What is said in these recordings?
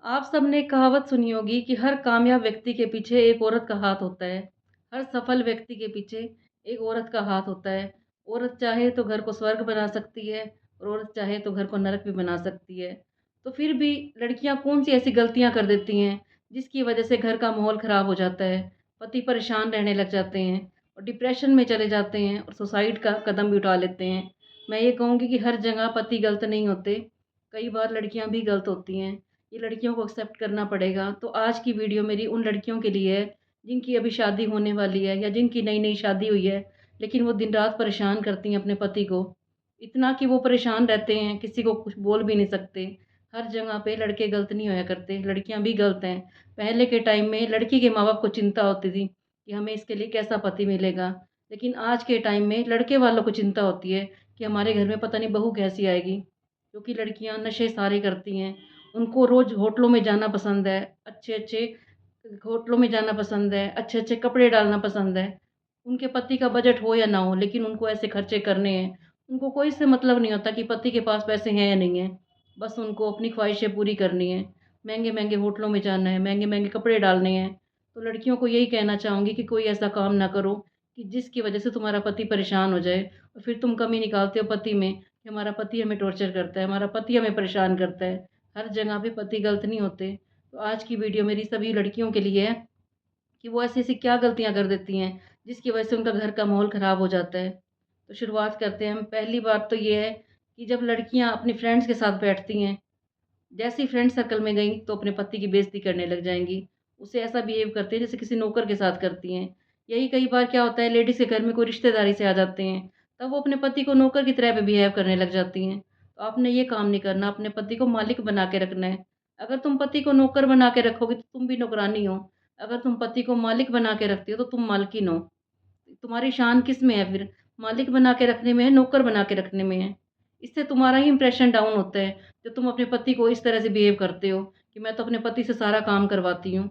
आप सबने कहावत सुनी होगी कि हर कामयाब व्यक्ति के पीछे एक औरत का हाथ होता है। हर सफल व्यक्ति के पीछे एक औरत का हाथ होता है। औरत चाहे तो घर को स्वर्ग बना सकती है और औरत चाहे तो घर को नरक भी बना सकती है। तो फिर भी लड़कियां कौन-सी ऐसी गलतियां कर देती हैं, जिसकी वजह से घर का माहौल ख़राब हो जाता है, पति परेशान रहने लग जाते हैं और डिप्रेशन में चले जाते हैं और सुसाइड का कदम भी उठा लेते हैं। मैं ये कहूँगी कि हर जगह पति गलत नहीं होते, कई बार लड़कियां भी गलत होती हैं। ये लड़कियों को एक्सेप्ट करना पड़ेगा। तो आज की वीडियो मेरी उन लड़कियों के लिए है, जिनकी अभी शादी होने वाली है या जिनकी नई-नई शादी हुई है, लेकिन वो दिन-रात परेशान करती हैं अपने पति को। इतना कि वो परेशान रहते हैं, किसी को कुछ बोल भी नहीं सकते। हर जगह पे लड़के गलत नहीं होया करते, लड़कियाँ भी गलत हैं। पहले के टाइम में लड़की के माँ-बाप को चिंता होती थी कि हमें इसके लिए कैसा पति मिलेगा। लेकिन आज के टाइम में लड़के वालों को चिंता होती है कि हमारे घर में पता नहीं बहू कैसी आएगी। क्योंकि लड़कियाँ नशे सारे करती हैं, उनको रोज़ होटलों में जाना पसंद है, अच्छे-अच्छे होटलों में जाना पसंद है, अच्छे-अच्छे कपड़े डालना पसंद है। उनके पति का बजट हो या ना हो, लेकिन उनको ऐसे खर्चे करने हैं। उनको कोई इससे मतलब नहीं होता कि पति के पास पैसे हैं या नहीं हैं। बस उनको अपनी ख्वाहिशें पूरी करनी है। महँगे-महँगे होटलों में जाना है, महँगे-महँगे कपड़े डालने हैं। तो लड़कियों को यही कहना चाहूँगी कि कोई ऐसा काम ना करो कि जिसकी वज़ह से तुम्हारा पति परेशान हो जाए और फिर तुम कमी निकालते हो पति में कि हमारा पति हमें टॉर्चर करता है, हमारा पति हमें परेशान करता है। हर जगह पे पति गलत नहीं होते। तो आज की वीडियो मेरी सभी लड़कियों के लिए है कि वो ऐसी-ऐसी क्या गलतियाँ कर देती हैं, जिसकी वजह से उनका घर का माहौल ख़राब हो जाता है। तो शुरुआत करते हैं हम। पहली बात तो ये है कि जब लड़कियाँ अपनी फ्रेंड्स के साथ बैठती हैं, जैसे ही फ्रेंड सर्कल में गईं तो अपने पति की बेइज़्ज़ती करने लग जाएँगी। उससे ऐसा बिहेव करती हैं जैसे किसी नौकर के साथ करती हैं। यही कई बार क्या होता है, लेडीज़ के घर में कोई रिश्तेदारी से आ जाते हैं, तब वो अपने पति को नौकर की तरह भी बिहेव करने लग जाती हैं। तो आपने ये काम नहीं करना, अपने पति को मालिक बना के रखना है। अगर तुम पति को नौकर बना के रखोगे तो तुम भी नौकरानी हो। अगर तुम पति को मालिक बना के रखती हो तो तुम मालकिन हो। तुम्हारी शान किसमें है फिर? मालिक बना के रखने में है, नौकर बना के रखने में है? इससे तुम्हारा ही इंप्रेशन डाउन होता है, जब तुम अपने पति को इस तरह से बिहेव करते हो कि मैं तो अपने पति से सारा काम करवाती हूँ।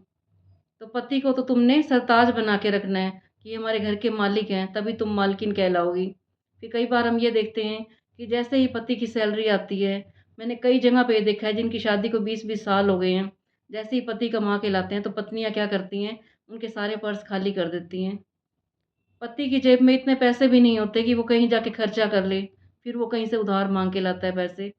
तो पति को तो तुमने सरताज बना के रखना है कि ये हमारे घर के मालिक हैं, तभी तुम मालकिन कहलाओगी। फिर कई बार हम ये देखते हैं कि जैसे ही पति की सैलरी आती है, मैंने कई जगह पे ये देखा है जिनकी शादी को 20-20 साल हो गए हैं, जैसे ही पति कमा के लाते हैं तो पत्नियाँ क्या करती हैं, उनके सारे पर्स खाली कर देती हैं। पति की जेब में इतने पैसे भी नहीं होते कि वो कहीं जाके खर्चा कर ले, फिर वो कहीं से उधार माँग के लाता है पैसे।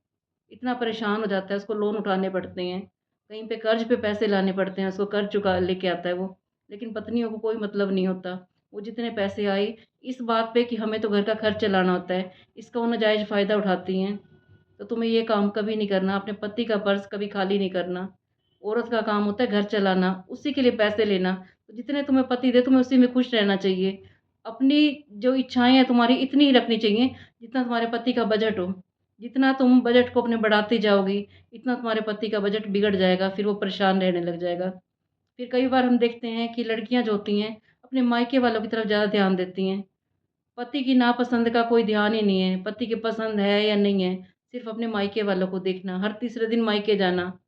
इतना परेशान हो जाता है, उसको लोन उठाने पड़ते हैं, कहीं पे कर्ज़ पे पैसे लाने पड़ते हैं, उसको कर्ज़ चुका लेके आता है वो। लेकिन पत्नियों को कोई मतलब नहीं होता, वो जितने पैसे आए इस बात पे कि हमें तो घर का खर्च चलाना होता है, इसका वो नाजायज़ फ़ायदा उठाती हैं। तो तुम्हें ये काम कभी नहीं करना, अपने पति का पर्स कभी खाली नहीं करना। औरत का काम होता है घर चलाना, उसी के लिए पैसे लेना। तो जितने तुम्हें पति दे तुम्हें उसी में खुश रहना चाहिए। अपनी जो इच्छाएँ हैं तुम्हारी इतनी ही रखनी चाहिए जितना तुम्हारे पति का बजट हो। जितना तुम बजट को अपने बढ़ाती जाओगी, इतना तुम्हारे पति का बजट बिगड़ जाएगा, फिर वो परेशान रहने लग जाएगा। फिर कई बार हम देखते हैं कि लड़कियाँ जो होती हैं, अपने मायके वालों की तरफ ज़्यादा ध्यान देती हैं। पति की नापसंद का कोई ध्यान ही नहीं है, पति की पसंद है या नहीं है, सिर्फ़ अपने मायके वालों को देखना, हर तीसरे दिन मायके जाना।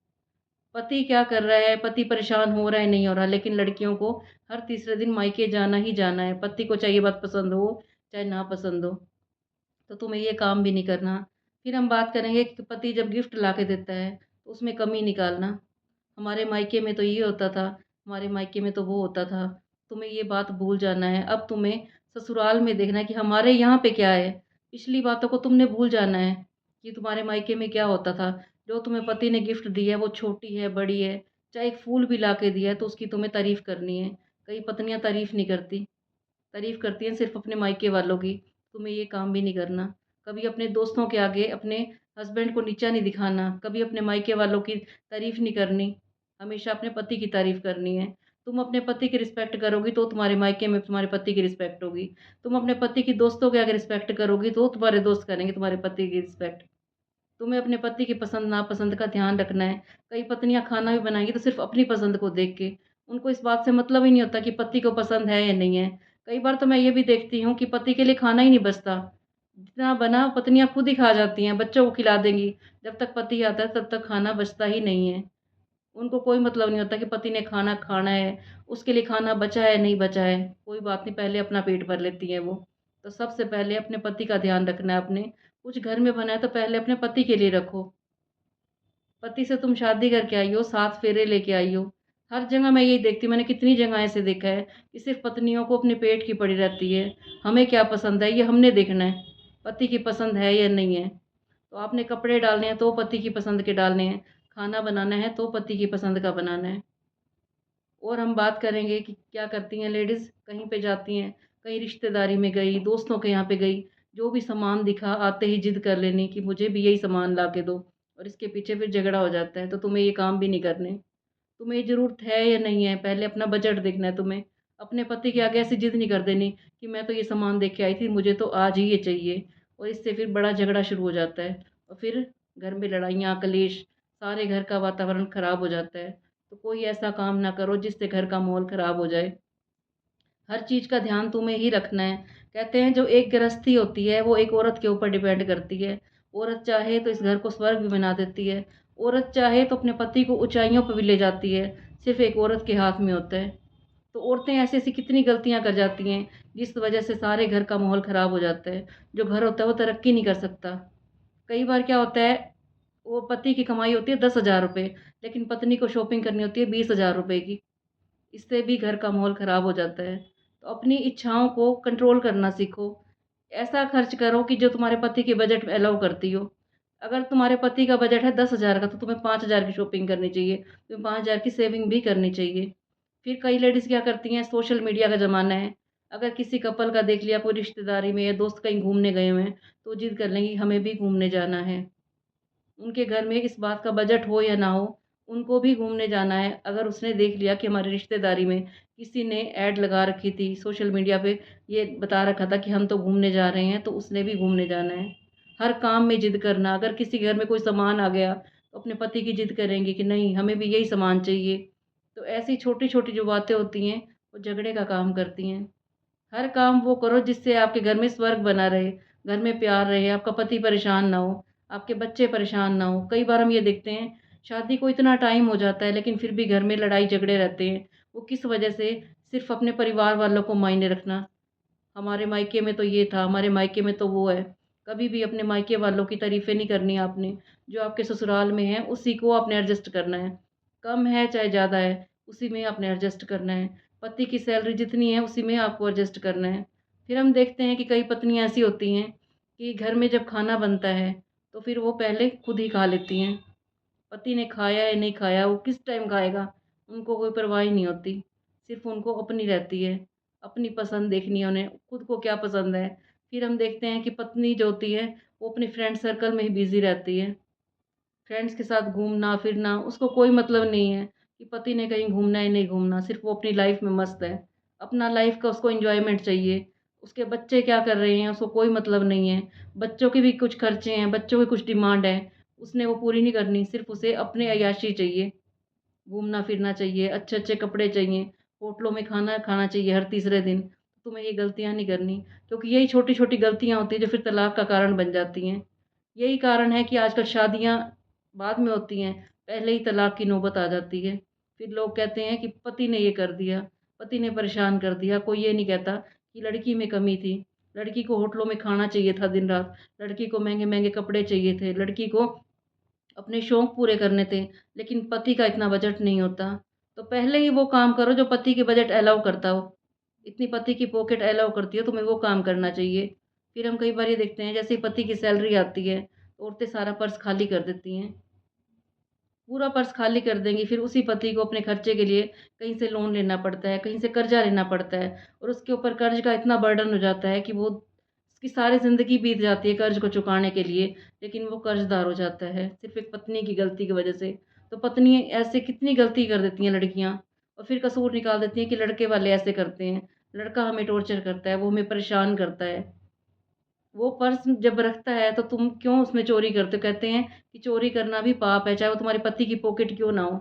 पति क्या कर रहा है, पति परेशान हो रहा है, नहीं हो रहा, लेकिन लड़कियों को हर तीसरे दिन मायके जाना ही जाना है। पति को चाहे ये बात पसंद हो, चाहे ना पसंद हो। तो तुम्हें ये काम भी नहीं करना। फिर हम बात करेंगे कि पति जब गिफ्ट ला के देता है, तो उसमें कमी निकालना। हमारे मायके में तो ये होता था, हमारे मायके में तो वो होता था। तुम्हें ये बात भूल जाना है। अब तुम्हें ससुराल में देखना है कि हमारे यहाँ पे क्या है। पिछली बातों को तुमने भूल जाना है कि तुम्हारे मायके में क्या होता था। जो तुम्हें पति ने गिफ्ट दी है, वो छोटी है, बड़ी है, चाहे एक फूल भी ला के दिया है, तो उसकी तुम्हें तारीफ़ करनी है। कई पत्नियाँ तारीफ़ नहीं करती। तारीफ़ करती हैं सिर्फ़ अपने मायके वालों की। तुम्हें ये काम भी नहीं करना। कभी अपने दोस्तों के आगे अपने हस्बैंड को नीचा नहीं दिखाना, कभी अपने मायके वालों की तारीफ़ नहीं करनी, हमेशा अपने पति की तारीफ़ करनी है। तुम अपने पति की रिस्पेक्ट करोगी तो तुम्हारे मायके में तुम्हारे पति की रिस्पेक्ट होगी। तुम अपने पति की दोस्तों के आगे रिस्पेक्ट करोगी तो तुम्हारे दोस्त करेंगे तुम्हारे पति की रिस्पेक्ट। तुम्हें अपने पति की पसंद-नापसंद का ध्यान रखना है। कई पत्नियाँ खाना भी बनाएँगी तो सिर्फ़ अपनी पसंद को देख के। उनको इस बात से मतलब ही नहीं होता कि पति को पसंद है या नहीं है। कई बार तो मैं ये भी देखती हूँ कि पति के लिए खाना ही नहीं बचता। जितना बना पत्नियाँ खुद ही खा जाती हैं, बच्चों को खिला देंगी। जब तक पति आता है तब तक खाना बचता ही नहीं है। उनको कोई मतलब नहीं होता कि पति ने खाना खाना है, उसके लिए खाना बचा है, नहीं बचा है। कोई बात नहीं, पहले अपना पेट भर लेती हैं वो। तो सबसे पहले अपने पति का ध्यान रखना है अपने। कुछ घर में बना है तो पहले अपने पति के लिए रखो। पति से तुम शादी करके आई हो, 7 फेरे लेके आई हो। हर जगह मैं यही देखती हूँ, मैंने कितनी जगह ऐसे देखा है कि सिर्फ़ पत्नियों को अपने पेट की पड़ी रहती है। हमें क्या पसंद है ये हमने देखना है, पति की पसंद है या नहीं है। तो आपने कपड़े डालने हैं तो पति की पसंद के डालने हैं, खाना बनाना है तो पति की पसंद का बनाना है। और हम बात करेंगे कि क्या करती हैं लेडीज़, कहीं पे जाती हैं, कहीं रिश्तेदारी में गई, दोस्तों के यहाँ पे गई, जो भी सामान दिखा आते ही ज़िद कर लेनी कि मुझे भी यही सामान ला के दो, और इसके पीछे फिर झगड़ा हो जाता है। तो तुम्हें ये काम भी नहीं करने, तुम्हें ये ज़रूरत है या नहीं है, पहले अपना बजट देखना है तुम्हें। अपने पति के आगे ऐसी ज़िद नहीं कर देनी कि मैं तो ये सामान देख के आई थी, मुझे तो आज ही ये चाहिए, और इससे फिर बड़ा झगड़ा शुरू हो जाता है और फिर घर में लड़ाइयाँ, कलेश, सारे घर का वातावरण ख़राब हो जाता है। तो कोई ऐसा काम ना करो जिससे घर का माहौल ख़राब हो जाए। हर चीज़ का ध्यान तुम्हें ही रखना है। कहते हैं जो एक गृहस्थी होती है वो एक औरत के ऊपर डिपेंड करती है। औरत चाहे तो इस घर को स्वर्ग भी बना देती है। औरत चाहे तो अपने पति को ऊँचाइयों पे भी ले जाती है। सिर्फ़ एक औरत के हाथ में होता है। तो औरतें ऐसी-ऐसी कितनी गलतियाँ कर जाती हैं, जिस वजह से सारे घर का माहौल ख़राब हो जाता है। जो घर होता है वो तरक्की नहीं कर सकता। कई बार क्या होता है, वो पति की कमाई होती है 10,000 रुपए, लेकिन पत्नी को शॉपिंग करनी होती है 20,000 रुपए की। इससे भी घर का माहौल ख़राब हो जाता है। तो अपनी इच्छाओं को कंट्रोल करना सीखो। ऐसा खर्च करो कि जो तुम्हारे पति के बजट में अलाउ करती हो। अगर तुम्हारे पति का बजट है 10,000 का, तो तुम्हें 5,000 की शॉपिंग करनी चाहिए। तुम्हें 5,000 की सेविंग भी करनी चाहिए। फिर कई लेडीज़ क्या करती हैं, सोशल मीडिया का ज़माना है। अगर किसी कपल का देख लिया कोई रिश्तेदारी में या दोस्त कहीं घूमने गए हुए हैं, तो ज़िद कर लेंगी हमें भी घूमने जाना है। उनके घर में इस बात का बजट हो या ना हो, उनको भी घूमने जाना है। अगर उसने देख लिया कि हमारी रिश्तेदारी में किसी ने ऐड लगा रखी थी सोशल मीडिया पे, ये बता रखा था कि हम तो घूमने जा रहे हैं, तो उसने भी घूमने जाना है। हर काम में ज़िद करना, अगर किसी घर में कोई सामान आ गया, तो अपने पति की ज़िद करेंगे कि नहीं हमें भी यही सामान चाहिए। तो ऐसी छोटी-छोटी जो बातें होती हैं, वो झगड़े का काम करती हैं। हर काम वो करो जिससे आपके घर में स्वर्ग बना रहे, घर में प्यार रहे, आपका पति परेशान ना हो, आपके बच्चे परेशान ना हो। कई बार हम ये देखते हैं, शादी को इतना टाइम हो जाता है लेकिन फिर भी घर में लड़ाई झगड़े रहते हैं। वो किस वजह से? सिर्फ़ अपने परिवार वालों को मायने रखना। हमारे मायके में तो ये था, हमारे मायके में तो वो है। कभी भी अपने मायके वालों की तारीफ़ें नहीं करनी आपने। जो आपके ससुराल में है उसी को आपने एडजस्ट करना है। कम है चाहे ज़्यादा है, उसी में आपने एडजस्ट करना है। पति की सैलरी जितनी है उसी में आपको एडजस्ट करना है। फिर हम देखते हैं कि कई पत्नियाँ ऐसी होती हैं कि घर में जब खाना बनता है, तो फिर वो पहले खुद ही खा लेती हैं। पति ने खाया या नहीं खाया, वो किस टाइम खाएगा, उनको कोई परवाह ही नहीं होती। सिर्फ़ उनको अपनी रहती है, अपनी पसंद देखनी है उन्हें, खुद को क्या पसंद है। फिर हम देखते हैं कि पत्नी जो होती है, वो अपने फ्रेंड सर्कल में ही बिज़ी रहती है। फ्रेंड्स के साथ घूमना-फिरना, उसको कोई मतलब नहीं है कि पति ने कहीं घूमना है, नहीं घूमना, सिर्फ़ वो अपनी लाइफ़ में मस्त है। अपना लाइफ़ का उसको एन्जॉयमेंट चाहिए। उसके बच्चे क्या कर रहे हैं, उसको कोई मतलब नहीं है। बच्चों के भी कुछ खर्चे हैं, बच्चों की कुछ डिमांड है, उसने वो पूरी नहीं करनी, सिर्फ़ उसे अपनी अय्याशी चाहिए। घूमना-फिरना चाहिए, अच्छे-अच्छे कपड़े चाहिए, होटलों में खाना खाना चाहिए हर तीसरे दिन। तुम्हें ये गलतियाँ नहीं करनी, क्योंकि यही छोटी-छोटी गलतियाँ होती हैं जो फिर तलाक का कारण बन जाती हैं। यही कारण है कि आजकल शादियाँ बाद में होती हैं, पहले ही तलाक की नौबत आ जाती है। फिर लोग कहते हैं कि पति ने ये कर दिया, पति ने परेशान कर दिया। कोई ये नहीं कहता कि लड़की में कमी थी। लड़की को होटलों में खाना चाहिए था दिन-रात, लड़की को महँगे-महँगे कपड़े चाहिए थे, लड़की को अपने शौक पूरे करने थे, लेकिन पति का इतना बजट नहीं होता। तो पहले ही वो काम करो जो पति की बजट अलाउ करता हो। इतनी पति की पॉकेट अलाउ करती है, तुम्हें वो काम करना चाहिए। फिर हम कई बार ये देखते हैं जैसे ही पति की सैलरी आती है, तो औरतें सारा पर्स खाली कर देती हैं। पूरा पर्स खाली कर देंगी, फिर उसी पति को अपने खर्चे के लिए कहीं से लोन लेना पड़ता है, कहीं से कर्ज़ा लेना पड़ता है, और उसके ऊपर कर्ज़ का इतना बर्डन हो जाता है कि वो उसकी सारी ज़िंदगी बीत जाती है कर्ज़ को चुकाने के लिए, लेकिन वो कर्ज़दार हो जाता है, सिर्फ़ एक पत्नी की गलती की वजह से। तो पत्नी ऐसे कितनी गलती कर देती हैं लड़कियाँ, और फिर कसूर निकाल देती हैं कि लड़के वाले ऐसे करते हैं, लड़का हमें टॉर्चर करता है, वो हमें परेशान करता है। वो पर्स जब रखता है तो तुम क्यों उसमें चोरी करते हो? कहते हैं कि चोरी करना भी पाप है, चाहे वो तुम्हारे पति की पॉकेट क्यों ना हो।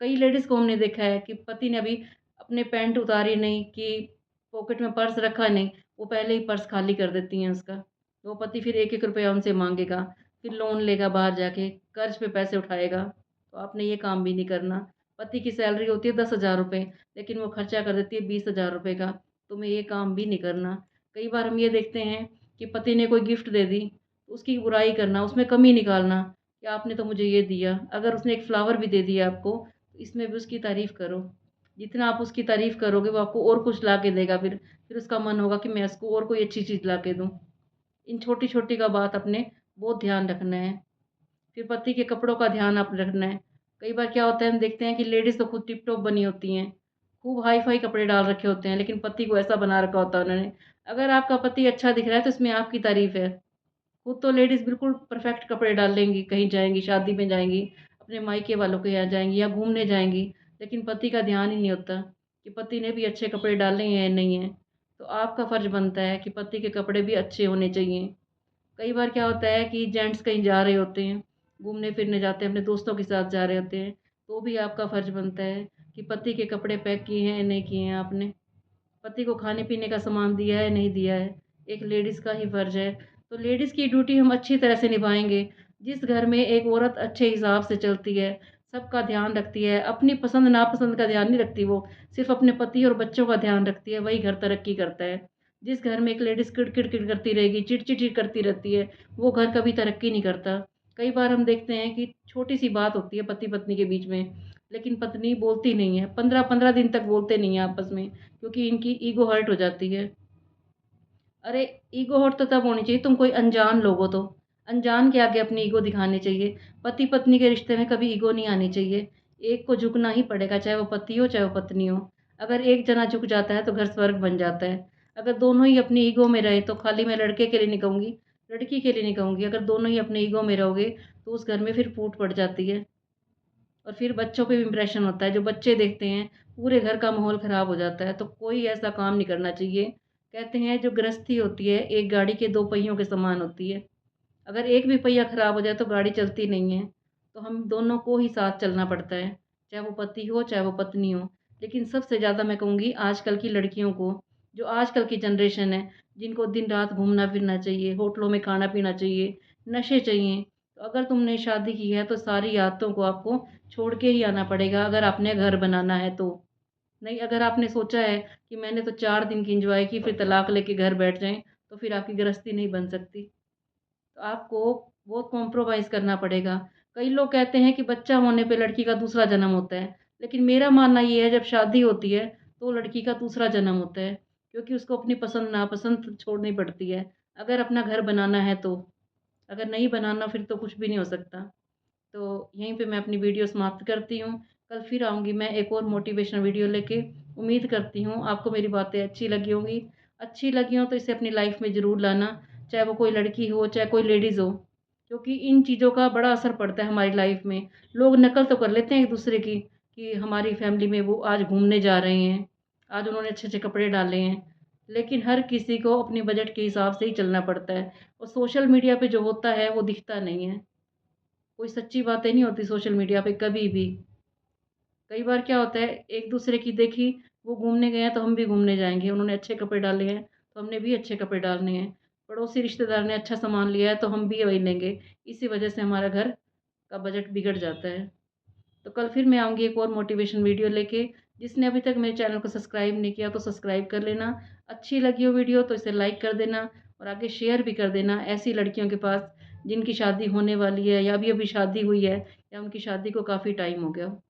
कई लेडीज़ को हमने देखा है कि पति ने अभी अपने पैंट उतारी नहीं कि पॉकेट में पर्स रखा नहीं, वो पहले ही पर्स खाली कर देती हैं उसका। तो वो पति फिर 1-1 रुपया उनसे माँगेगा, फिर लोन लेगा बाहर जाके, कर्ज़ पे पैसे उठाएगा। तो आपने ये काम भी नहीं करना। पति की सैलरी होती है 10,000 रुपए, लेकिन वो खर्चा कर देती है 20,000 रुपए का। तुम्हें ये काम भी नहीं करना। कई बार हम ये देखते हैं कि पति ने कोई गिफ्ट दे दी, तो उसकी बुराई करना, उसमें कमी निकालना कि आपने तो मुझे ये दिया। अगर उसने एक फ्लावर भी दे दिया आपको, तो इसमें भी उसकी तारीफ़ करो। जितना आप उसकी तारीफ़ करोगे वो आपको और कुछ ला के देगा फिर उसका मन होगा कि मैं उसको और कोई अच्छी चीज़ ला के दूँ। इन छोटी-छोटी का बात अपने बहुत ध्यान रखना है। फिर पति के कपड़ों का ध्यान आप रखना है। कई बार क्या होता है हम देखते हैं कि लेडीज़ तो खुद टिप-टॉप बनी होती हैं, खूब हाई-फ़ाई कपड़े डाल रखे होते हैं, लेकिन पति को ऐसा बना रखा होता है उन्होंने। अगर आपका पति अच्छा दिख रहा है तो इसमें आपकी तारीफ़ है। खुद तो लेडीज़ बिल्कुल परफ़ेक्ट कपड़े डाल लेंगी, कहीं जाएँगी, शादी में जाएँगी, अपने मायके वालों के यहाँ जाएँगी या घूमने जाएँगी, लेकिन पति का ध्यान ही नहीं होता कि पति ने भी अच्छे कपड़े डाले हैं या नहीं हैं। तो आपका फ़र्ज़ बनता है कि पति के कपड़े भी अच्छे होने चाहिए। कई बार क्या होता है कि जेंट्स कहीं जा रहे होते हैं, घूमने-फिरने जाते हैं, अपने दोस्तों के साथ जा रहे होते हैं, तो भी आपका फ़र्ज़ बनता है कि पति के कपड़े पैक किए हैं या नहीं किए हैं आपने। पति को खाने-पीने का सामान दिया है, नहीं दिया है, एक लेडीज़ का ही फ़र्ज़ है। तो लेडीज़ की ड्यूटी हम अच्छी तरह से निभाएँगे। जिस घर में एक औरत अच्छे हिसाब से चलती है, सबका ध्यान रखती है, अपनी पसंद-नापसंद का ध्यान नहीं रखती वो, सिर्फ़ अपने पति और बच्चों का ध्यान रखती है, वही घर तरक्की करता है। जिस घर में एक लेडीज़ किड़-किड़-किड़ करती रहेगी, चिड़-चिड़-चिड़ करती रहती है, वो घर कभी तरक्की नहीं करता। कई बार हम देखते हैं कि छोटी-सी बात होती है पति-पत्नी के बीच में, लेकिन पत्नी बोलती नहीं है, 15-15 दिन तक बोलते नहीं हैं आपस में। क्योंकि इनकी ईगो हर्ट हो जाती है। अरे! ईगो हर्ट तो तब होनी चाहिए तुम कोई अनजान लोग हो तो। अनजान के आगे अपनी ईगो दिखानी चाहिए। पति-पत्नी के रिश्ते में कभी ईगो नहीं आनी चाहिए। एक को झुकना ही पड़ेगा, चाहे वो पति हो, चाहे वो पत्नी हो। अगर एक जना झुक जाता है तो घर स्वर्ग बन जाता है। अगर दोनों ही अपनी ईगो में रहे तो खाली मैं लड़के के लिए नहीं कहूँगी, लड़की के लिए नहीं कहूँगी, अगर दोनों ही अपने ईगो में रहोगे तो उस घर में फिर फूट पड़ जाती है। और फिर बच्चों पे भी इम्प्रेशन होता है, जो बच्चे देखते हैं, पूरे घर का माहौल ख़राब हो जाता है, तो कोई ऐसा काम नहीं करना चाहिए। कहते हैं जो गृहस्थी होती है, एक गाड़ी के 2 पहियों के समान होती है। अगर एक भी पहिया ख़राब हो जाए तो गाड़ी चलती नहीं है, तो हम दोनों को ही साथ चलना पड़ता है, चाहे वो पति हो, चाहे वो पत्नी हो। लेकिन सबसे ज़्यादा मैं कहूँगी आजकल की लड़कियों को, जो आजकल की जनरेशन है, जिनको दिन-रात घूमना-फिरना चाहिए, होटलों में खाना-पीना चाहिए, नशे चाहिए, तो अगर तुमने शादी की है तो सारी आदतों को आपको छोड़ के ही आना पड़ेगा अगर आपने घर बनाना है तो। नहीं अगर आपने सोचा है कि मैंने तो 4 दिन की एन्जॉय की फिर तलाक लेके घर बैठ जाएँ, तो फिर आपकी गृहस्थी नहीं बन सकती। तो आपको बहुत कॉम्प्रोमाइज़ करना पड़ेगा। कई लोग कहते हैं कि बच्चा होने पे लड़की का दूसरा जन्म होता है, लेकिन मेरा मानना ये है जब शादी होती है, तो लड़की का दूसरा जन्म होता है, क्योंकि उसको अपनी पसंद-नापसंद छोड़नी पड़ती है, अगर अपना घर बनाना है तो। अगर नहीं बनाना फिर तो कुछ भी नहीं हो सकता। तो यहीं पे मैं अपनी वीडियो समाप्त करती हूँ। कल फिर आऊँगी मैं एक और मोटिवेशनल वीडियो लेके। उम्मीद करती हूँ आपको मेरी बातें अच्छी लगी होंगी। अच्छी लगी हों तो इसे अपनी लाइफ़ में ज़रूर लाना, चाहे वो कोई लड़की हो, चाहे कोई लेडीज़ हो। क्योंकि इन चीज़ों का बड़ा असर पड़ता है हमारी लाइफ़ में। लोग नकल तो कर लेते हैं एक-दूसरे की, कि हमारी फैमिली में वो आज घूमने जा रहे हैं, आज उन्होंने अच्छे-अच्छे कपड़े डाले हैं। लेकिन हर किसी को अपने बजट के हिसाब से ही चलना पड़ता है और सोशल मीडिया पे जो होता है वो दिखता नहीं है। कोई सच्ची बातें नहीं होती सोशल मीडिया पे कभी भी। कई बार क्या होता है एक-दूसरे की देखी, वो घूमने गए हैं तो हम भी घूमने जाएँगे, उन्होंने अच्छे कपड़े डाले हैं तो हमने भी अच्छे कपड़े डालने हैं। पड़ोसी रिश्तेदार ने अच्छा सामान लिया है तो हम भी वही लेंगे। इसी वजह से हमारा घर का बजट बिगड़ जाता है। तो कल फिर मैं आऊँगी एक और मोटिवेशन वीडियो लेके। जिसने अभी तक मेरे चैनल को सब्सक्राइब नहीं किया तो सब्सक्राइब कर लेना। अच्छी लगी हो वीडियो तो इसे लाइक कर देना और आगे शेयर भी कर देना ऐसी लड़कियों के पास जिनकी शादी होने वाली है या अभी-अभी शादी हुई है या उनकी शादी को काफ़ी टाइम हो गया हो।